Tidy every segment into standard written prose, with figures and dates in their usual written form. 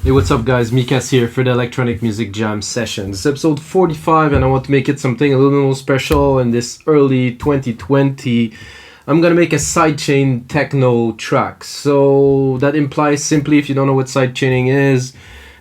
Hey, what's up, guys? Mikas here for the Electronic Music Jam Sessions. It's episode 45, and I want to make it something a little more special in this early 2020. I'm gonna make a sidechain techno track. So that implies simply, if you don't know what sidechaining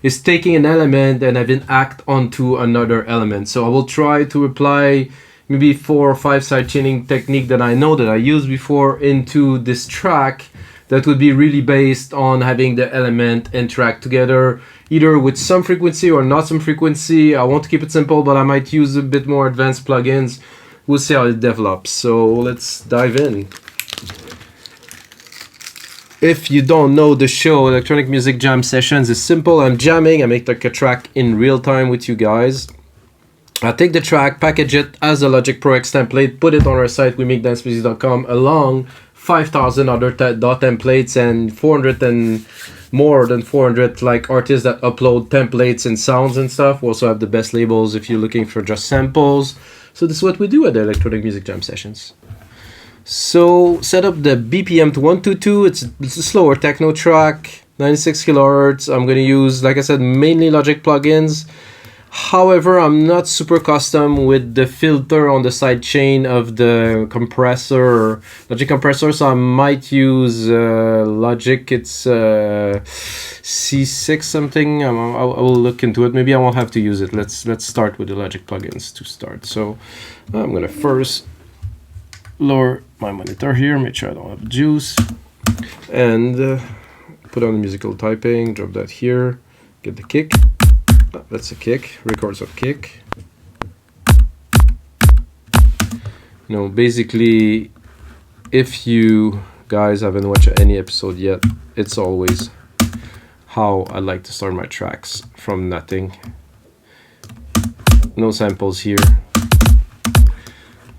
is taking an element and having act onto another element. So I will try to apply maybe 4 or 5 sidechaining technique that I know that I used before into this track that would be really based on having the element interact together, either with some frequency or not some frequency. I want to keep it simple, but I might use a bit more advanced plugins. We'll see how it develops. So let's dive in. If you don't know the show, Electronic Music Jam Sessions is simple. I'm jamming. I make like a track in real time with you guys. I take the track, package it as a Logic Pro X template, put it on our site, wemakedancemusic.com, along 5,000 other dot templates and 400 and more than 400 like artists that upload templates and sounds and stuff. We also have the best labels if you're looking for just samples. So this is what we do at the Electronic Music Jam Sessions. So set up the BPM to 122. It's a slower techno track, 96 kilohertz. I'm going to use, like I said, mainly Logic plugins. However, I'm not super custom with the filter on the side chain of the compressor, Logic compressor, so I might use Logic. It's C6 something. I will look into it. Maybe I won't have to use it. Let's start with the Logic plugins to start. So I'm gonna first lower my monitor here, make sure I don't have juice, and put on the musical typing. Drop that here. Get the kick. That's a kick, records of kick. You know, basically, if you guys haven't watched any episode yet, it's always how I like to start my tracks, from nothing. No samples here.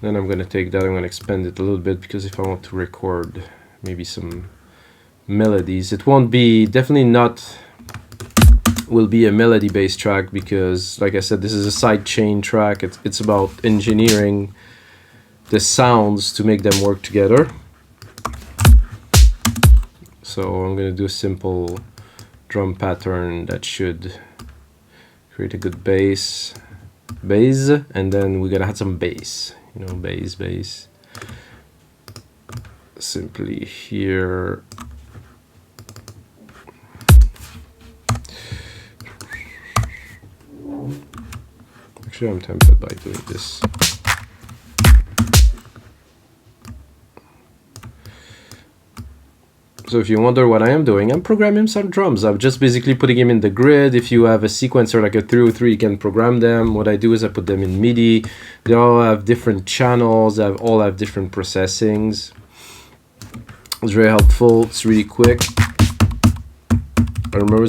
Then I'm gonna take that, I'm gonna expand it a little bit, because if I want to record maybe some melodies, it won't be, definitely not will be a melody based track, because like I said, this is a sidechain track. It's about engineering the sounds to make them work together. So I'm gonna do a simple drum pattern that should create a good bass, and then we're gonna add some bass, you know, bass simply here. Actually, I'm tempted by doing this. So if you wonder what I am doing, I'm programming some drums. I'm just basically putting them in the grid. If you have a sequencer like a 303, you can program them. What I do is I put them in MIDI. They all have different channels. They all have different processings. It's very helpful. It's really quick. I remember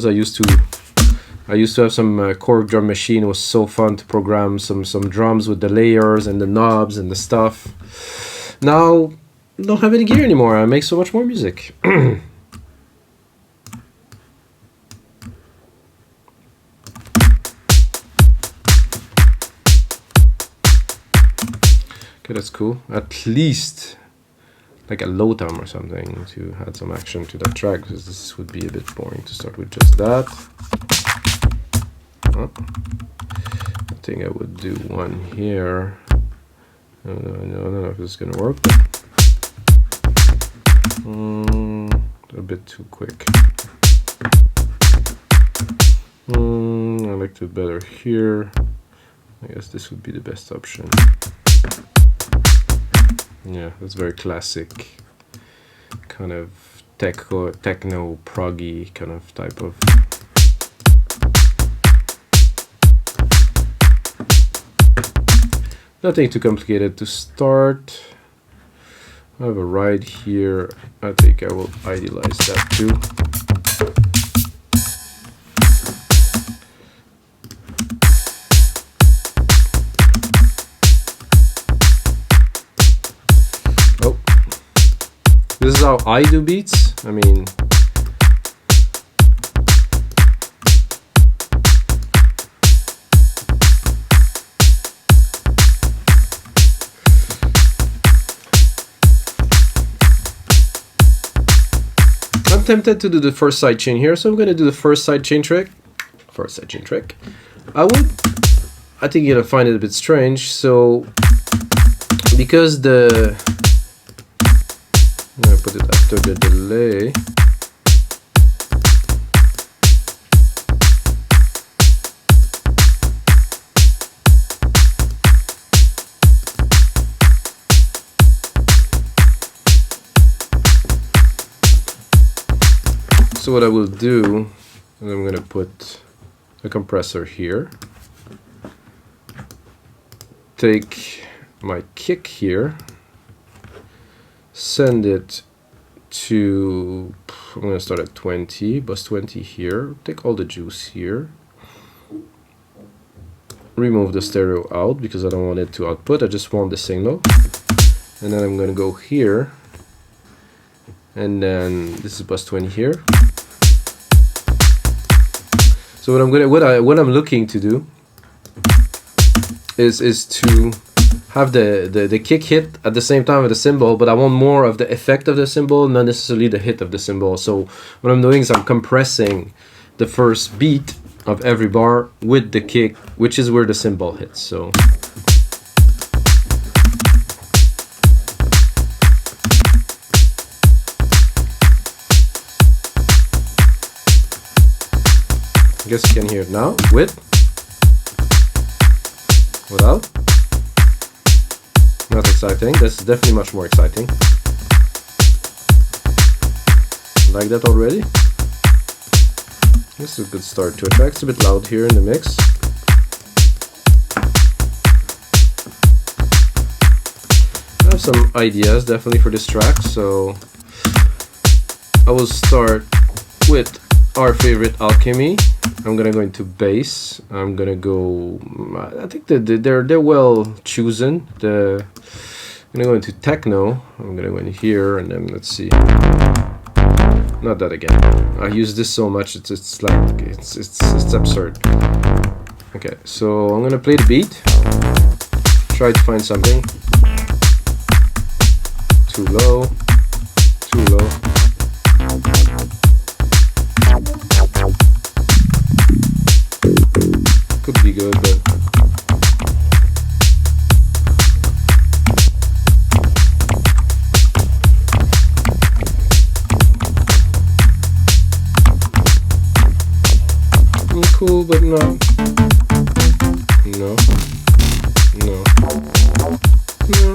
I used to have some Korg drum machine. It was so fun to program some drums with the layers and the knobs and the stuff. Now, I don't have any gear anymore. I make so much more music. Okay, that's cool. At least like a low tom or something to add some action to that track, because this would be a bit boring to start with just that. I think I would do one here. I don't know if this is gonna work, but a bit too quick. I liked it better here. I guess this would be the best option. Yeah, that's very classic, kind of techno proggy kind of type of. Nothing too complicated to start. I have a ride here. I think I will idealize that too. Oh, this is how I do beats. I mean, I'm tempted to do the first sidechain here, so I'm going to do the first sidechain trick. I think you're gonna find it a bit strange. So because I'm gonna put it after the delay. So what I will do, and I'm gonna put a compressor here. Take my kick here, send it to, I'm going to start at 20, bus 20 here, take all the juice here, remove the stereo out because I don't want it to output, I just want the signal, and then I'm going to go here, and then this is bus 20 here. So what I'm looking to do is to have the kick hit at the same time with the cymbal, but I want more of the effect of the cymbal, not necessarily the hit of the cymbal. So what I'm doing is I'm compressing the first beat of every bar with the kick, which is where the cymbal hits. So I guess you can hear it now with, without. Not exciting. This is definitely much more exciting. Like that already? This is a good start to a track. It's a bit loud here in the mix. I have some ideas definitely for this track, so I will start with our favorite Alchemy. I'm gonna go into bass. I'm gonna go. I think that they're well chosen. I'm gonna go into Techno. I'm gonna go in here, and then let's see. Not that again. I use this so much. It's like it's absurd. Okay, so I'm gonna play the beat. Try to find something. Too low. Too low. Could be good, but cool, but no. No. No. No.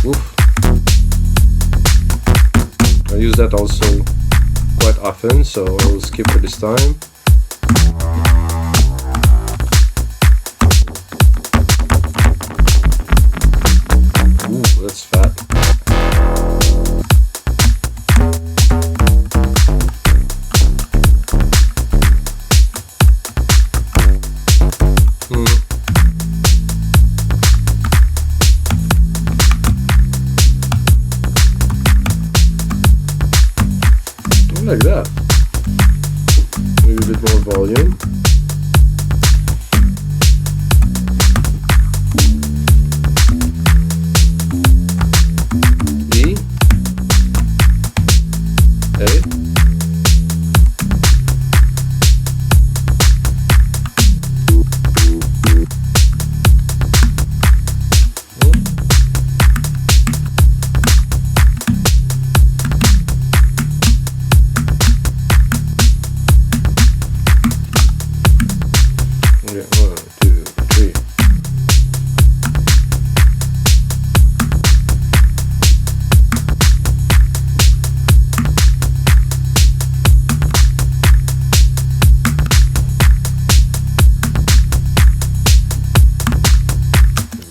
Oof. I use that also quite often, so I'll skip for this time. That's fat. Like that. Maybe a bit more volume.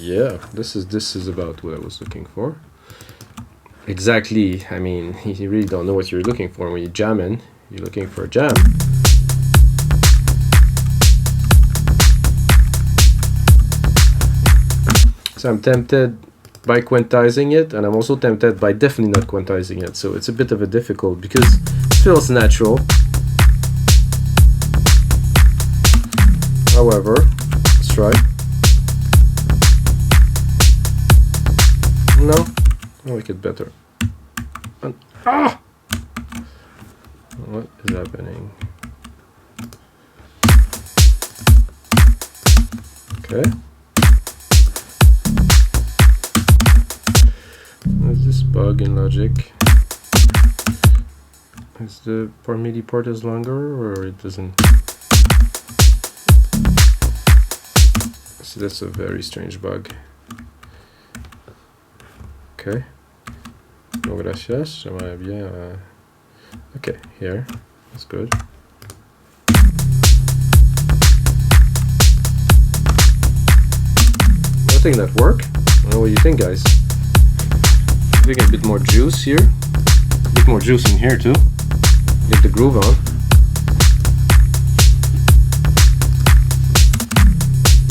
Yeah, this is about what I was looking for. Exactly. I mean, you really don't know what you're looking for when you're jamming. You're looking for a jam. So I'm tempted by quantizing it, and I'm also tempted by definitely not quantizing it. So it's a bit of a difficult because it feels natural. However, let's try. No, I'll make it better. And, is happening? Okay. What's this bug in Logic? Is the MIDI part is longer, or it doesn't? So that's a very strange bug. Okay. No, gracias. J'aimerais bien. Okay, here. That's good. I think that worked. I don't know what you think, guys. I think a bit more juice here. A bit more juice in here too. Get the groove on.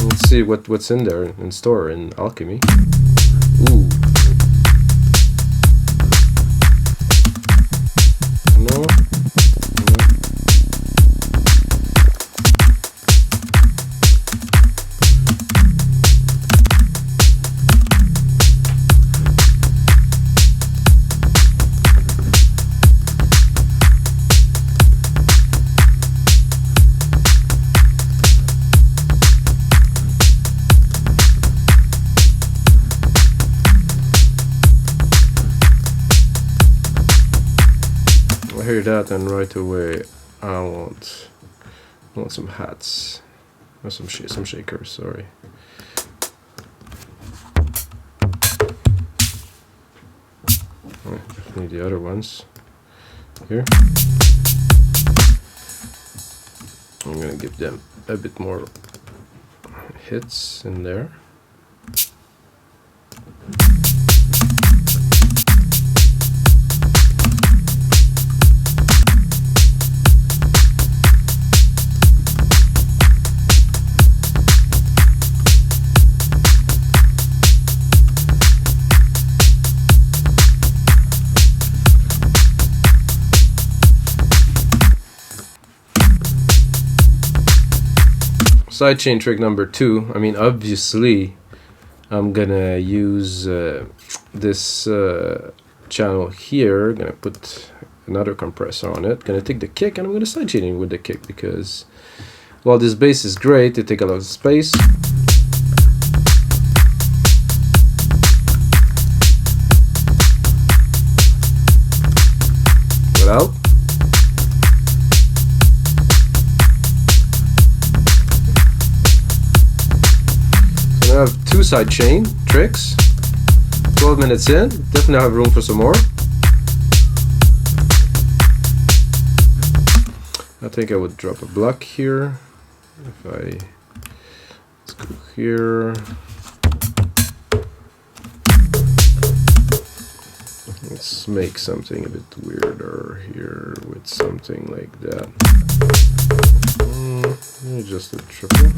Let's see what's in there in store in Alchemy. Ooh. No. Hear that, and right away I want some hats or some shakers. Sorry. Definitely the other ones here. I'm gonna give them a bit more hits in there. Sidechain trick number 2. I mean, obviously, I'm gonna use this channel here. Gonna put another compressor on it. Gonna take the kick, and I'm gonna sidechain it with the kick because, while this bass is great, it takes a lot of space. Without. I have 2 sidechain tricks. 12 minutes in, definitely have room for some more. I think I would drop a block here. Let's go here. Let's make something a bit weirder here with something like that. Just a triple.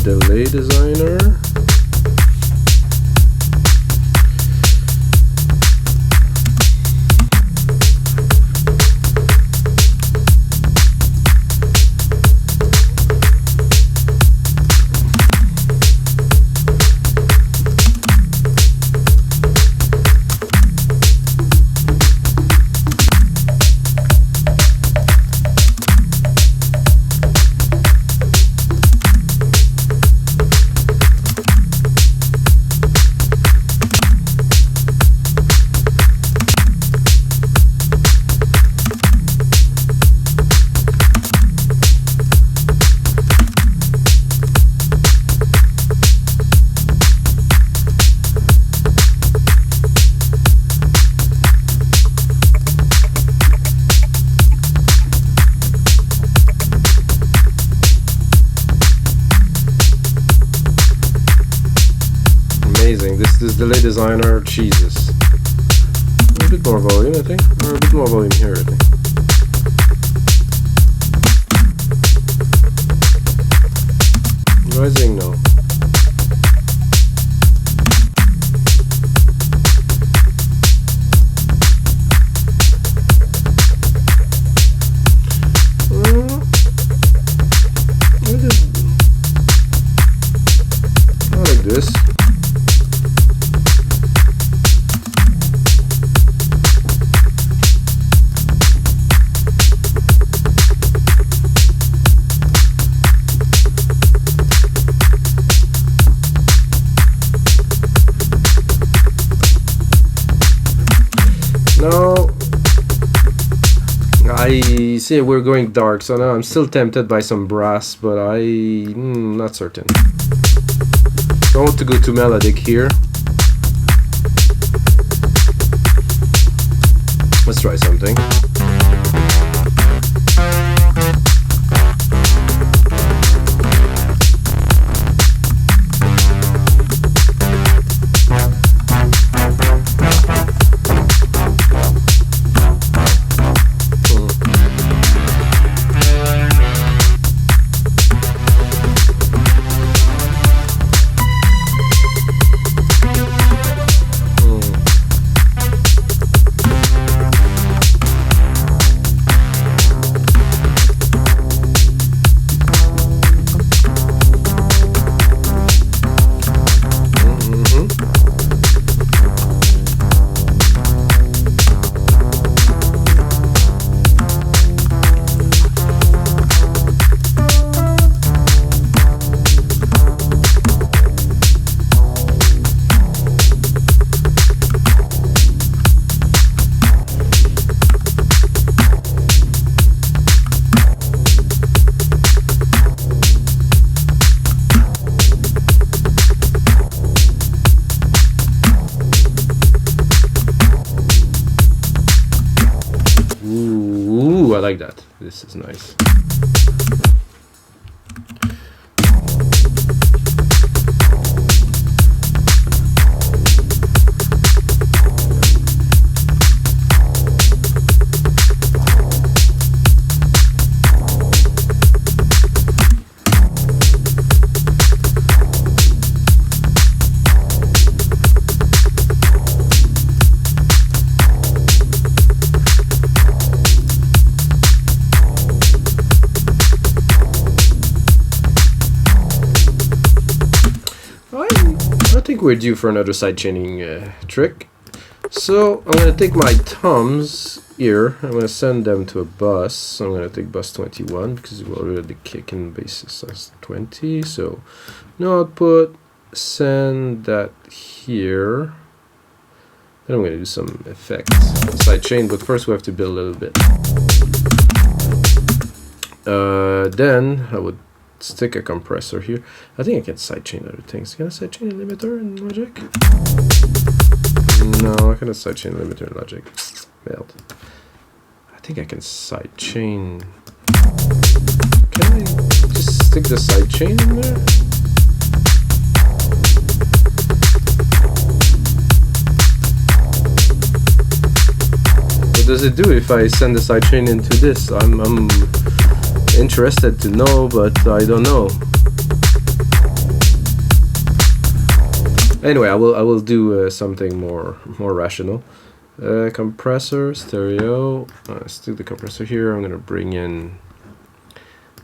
Delay designer. This delay designer, Jesus. A bit more volume, I think. Or a bit more volume here, I think. Rising, no. This. No, I see we're going dark, so now I'm still tempted by some brass, but I'm not certain. I want to go to melodic here. Let's try something. Ooh, I like that. This is nice. We're due for another sidechaining trick. So I'm going to take my thumbs here, I'm going to send them to a bus. So I'm going to take bus 21 because we're already kicking basis as 20. So no output, send that here. Then I'm going to do some effects sidechain, but first we have to build a little bit. Then I would stick a compressor here. I think I can sidechain other things. Can I sidechain a limiter in Logic? No, I cannot sidechain a limiter in Logic. Failed. I think I can sidechain. Can I just stick the sidechain in there? What does it do if I send the sidechain into this? I'm interested to know, but I don't know. Anyway, I will do something more rational. Compressor, stereo. Stick the compressor here. I'm gonna bring in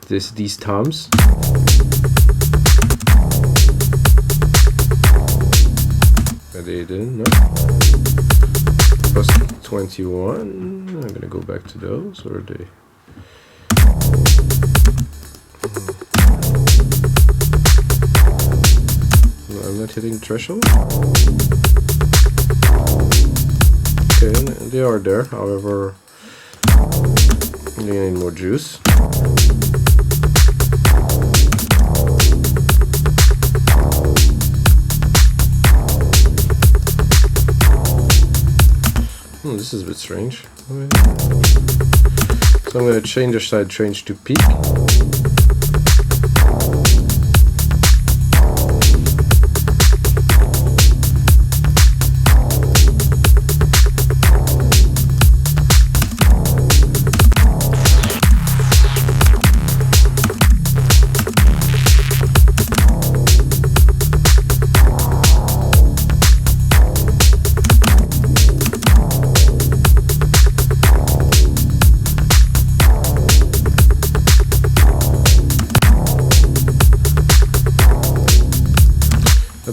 these toms. They didn't. No. Plus 21. I'm gonna go back to those, or they. I'm not hitting threshold. Okay, they are there. However, they need more juice. This is a bit strange. So I'm going to change the sidechain to peak.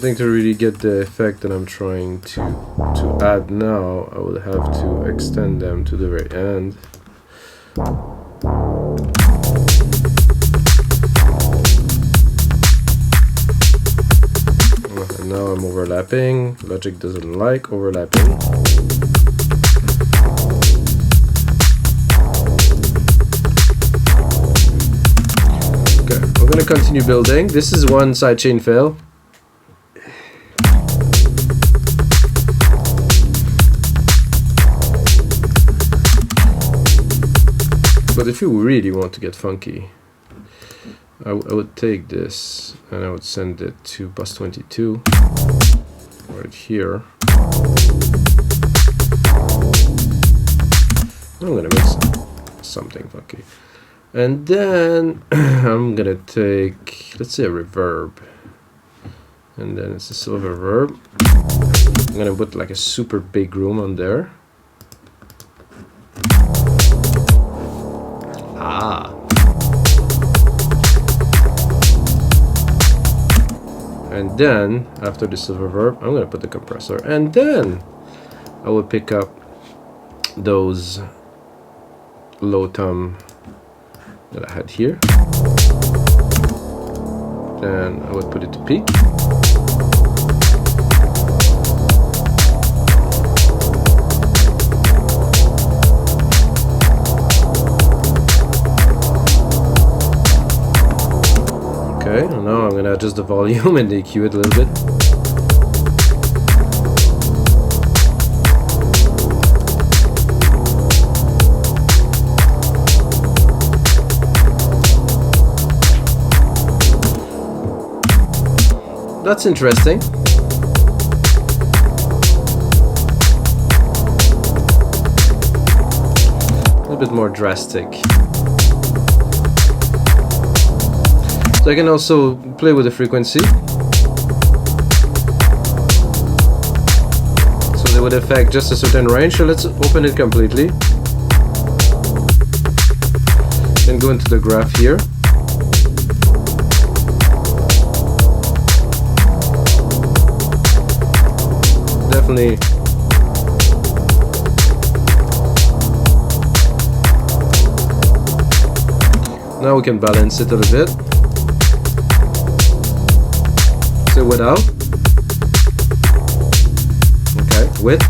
something to really get the effect that I'm trying to add now, I will have to extend them to the very end. And now I'm overlapping. Logic doesn't like overlapping. Okay, I'm gonna continue building. This is one sidechain fail. But if you really want to get funky, I would take this and I would send it to bus 22 right here. I'm gonna mix something funky. And then I'm gonna take, let's say, a reverb. And then it's a SilverVerb. I'm gonna put like a super big room on there. Ah. And then after the SilverVerb, I'm gonna put the compressor, and then I will pick up those low tom that I had here. Then I would put it to peak. Okay, now I'm gonna adjust the volume and EQ it a little bit. That's interesting. A little bit more drastic. So I can also play with the frequency. So they would affect just a certain range. So let's open it completely. Then go into the graph here. Definitely now we can balance it a little bit. So without, okay, with,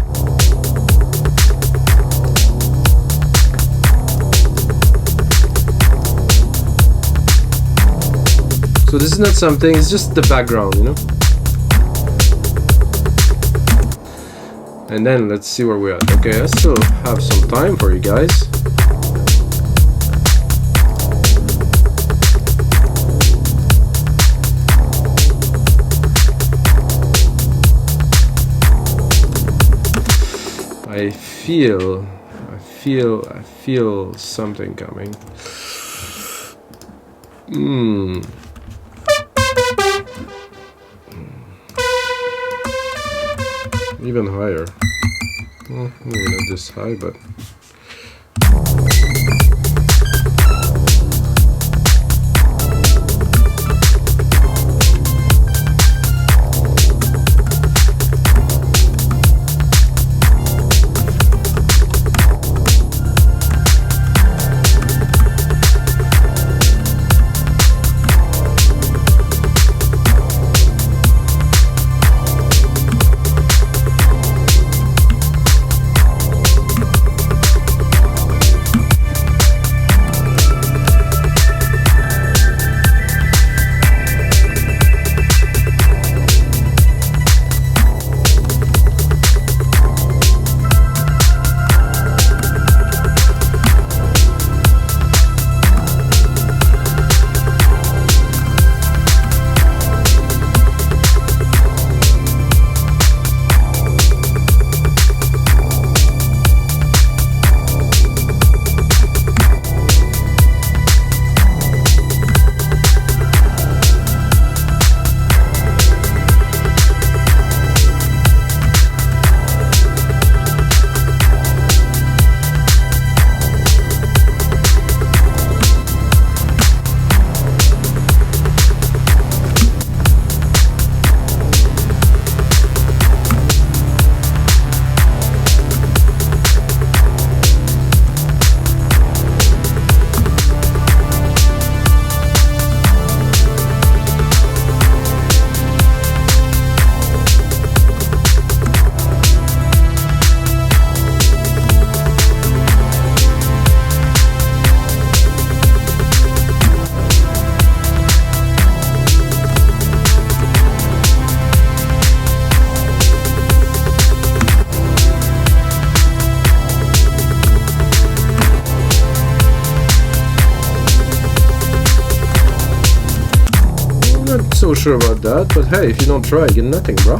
so this is not something, it's just the background, you know. And then let's see where we're at. Okay, I still have some time for you guys. I feel something coming. Even higher. Well, maybe not this high, but Not so sure about that, but hey, if you don't try, you get nothing, bro.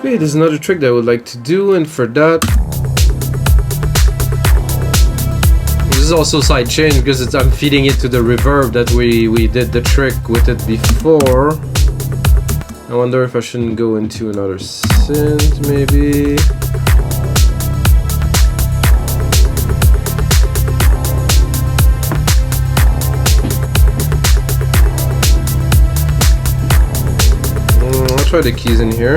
Okay, there's another trick that I would like to do, and for that, this is also sidechain because I'm feeding it to the reverb that we did the trick with it before. I wonder if I shouldn't go into another synth, maybe. I'll try the keys in here.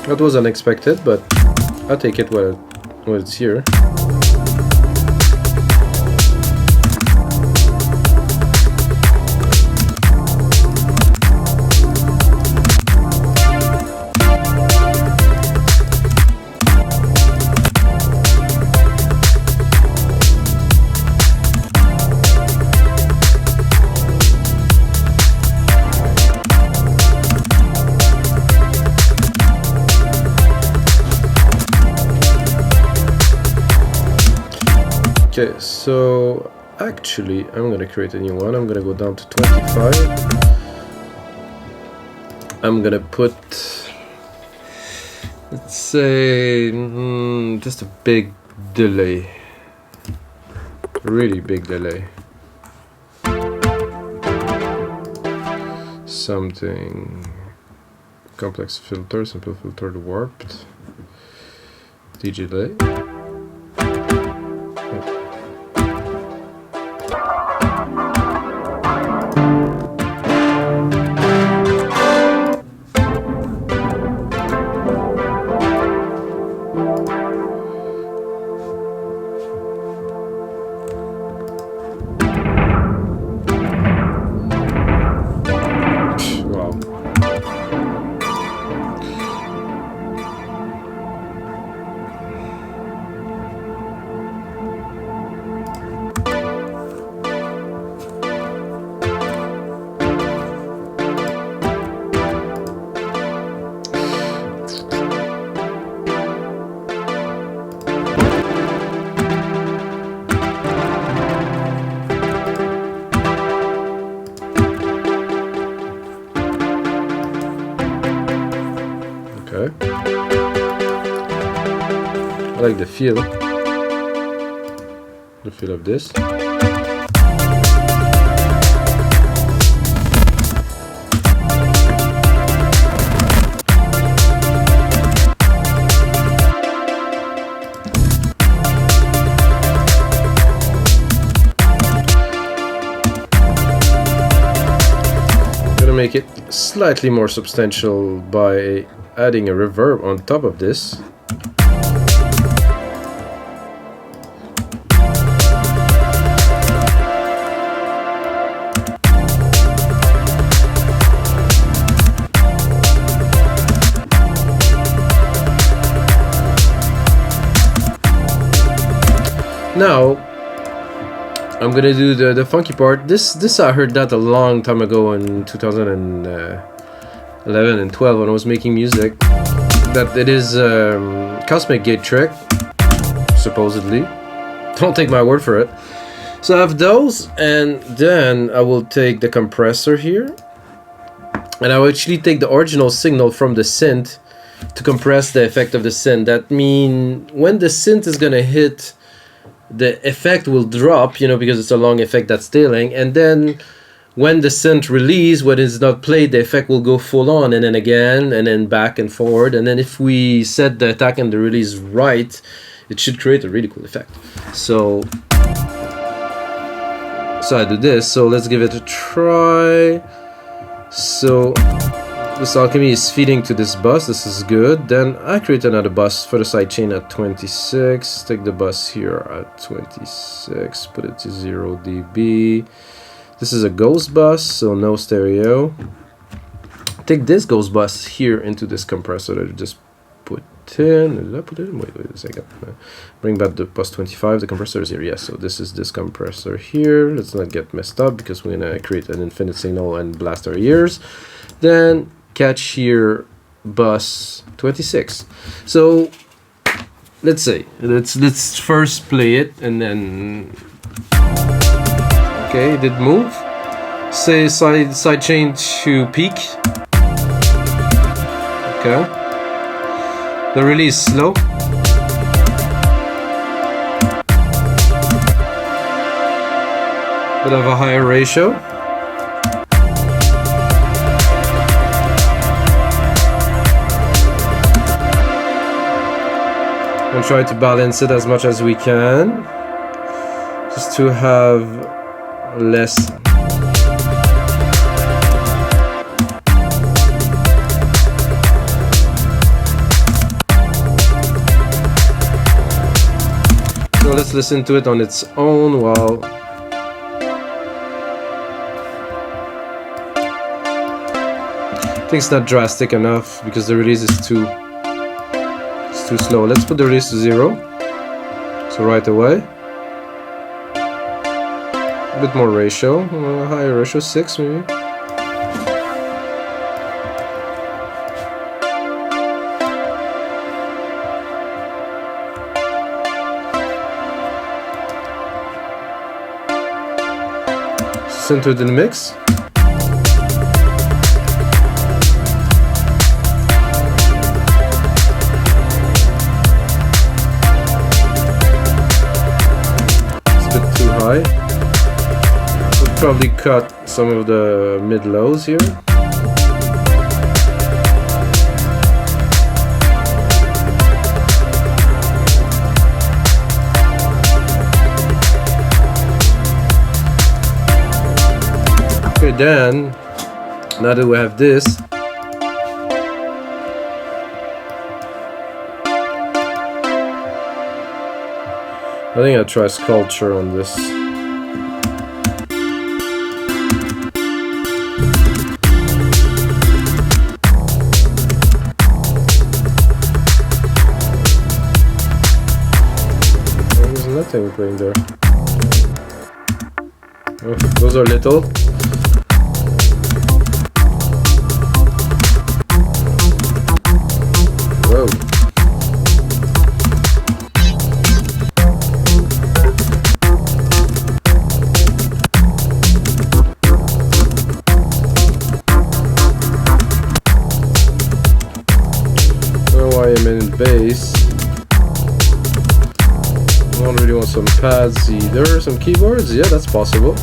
That was unexpected, but I'll take it while it's here. Okay, so actually I'm gonna create a new one. I'm gonna go down to 25. I'm gonna put Let's say just a big delay. Really big delay. Something complex filter, simple filter, warped. DJ delay. I like the feel of this. Gonna make it slightly more substantial by adding a reverb on top of this. Now I'm gonna do the funky part. This I heard that a long time ago in 2011 and 12 when I was making music. That it is Cosmic Gate trick, supposedly. Don't take my word for it. So I have those, and then I will take the compressor here, and I will actually take the original signal from the synth to compress the effect of the synth. That means when the synth is gonna hit, the effect will drop, you know, because it's a long effect that's tailing, and then when the synth release, when it's not played, the effect will go full on, and then again, and then back and forward, and then if we set the attack and the release right, it should create a really cool effect. So I do this, so let's give it a try. So this Alchemy is feeding to this bus, this is good. Then I create another bus for the sidechain at 26, take the bus here at 26, put it to 0 dB. This is a ghost bus, so no stereo. Take this ghost bus here into this compressor that I just put in. Did I put it in? Wait a second. Bring back the bus 25, the compressor is here, yes, so this is this compressor here. Let's not get messed up because we're gonna create an infinite signal and blast our ears. Then catch here bus 26. So let's say let's first play it and then okay, it did move. Say sidechain to peak. Okay. The release slow. Bit of a higher ratio. And try to balance it as much as we can, just to have less. So let's listen to it on its own while I think it's not drastic enough because the release is too slow. Let's put the release to 0. So right away. A bit more ratio, higher ratio, 6 maybe. Listen to it in the mix. probably cut some of the mid lows here. Okay, then now that we have this, I think I'll try sculpture on this. There's nothing going there. Oh, those are little. Whoa. In bass. I don't really want some pads either. Some keyboards, yeah, that's possible.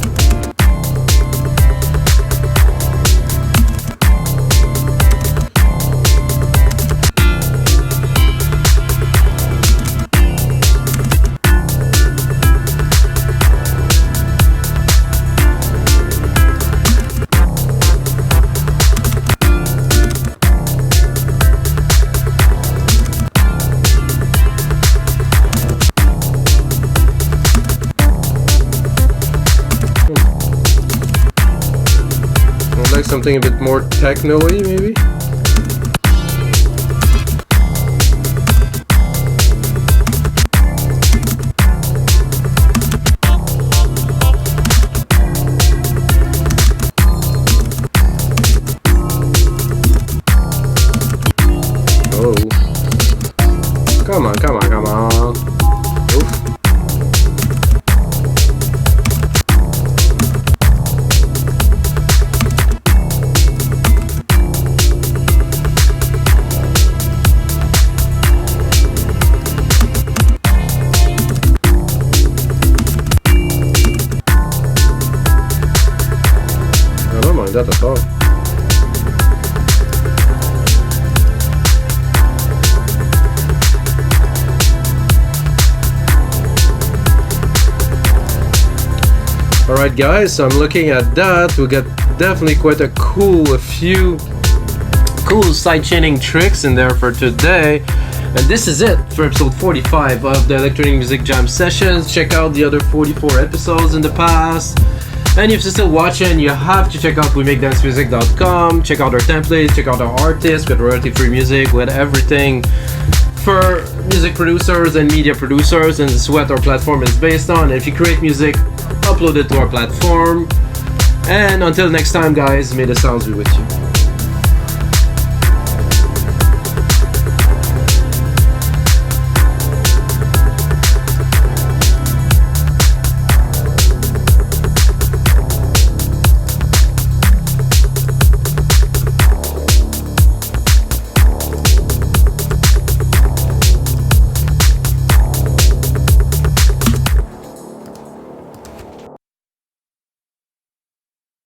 Something a bit more techno-y, maybe? Oh. Come on, come on, come on. Oof. That at all. Alright guys, so I'm looking at that. We got definitely quite a few cool sidechaining tricks in there for today. And this is it for episode 45 of the Electronic Music Jam Sessions. Check out the other 44 episodes in the past. And if you're still watching, you have to check out weMakeDanceMusic.com. Check out our templates, check out our artists with royalty-free music, with everything for music producers and media producers, and this is what our platform is based on. If you create music, upload it to our platform. And until next time guys, may the sounds be with you.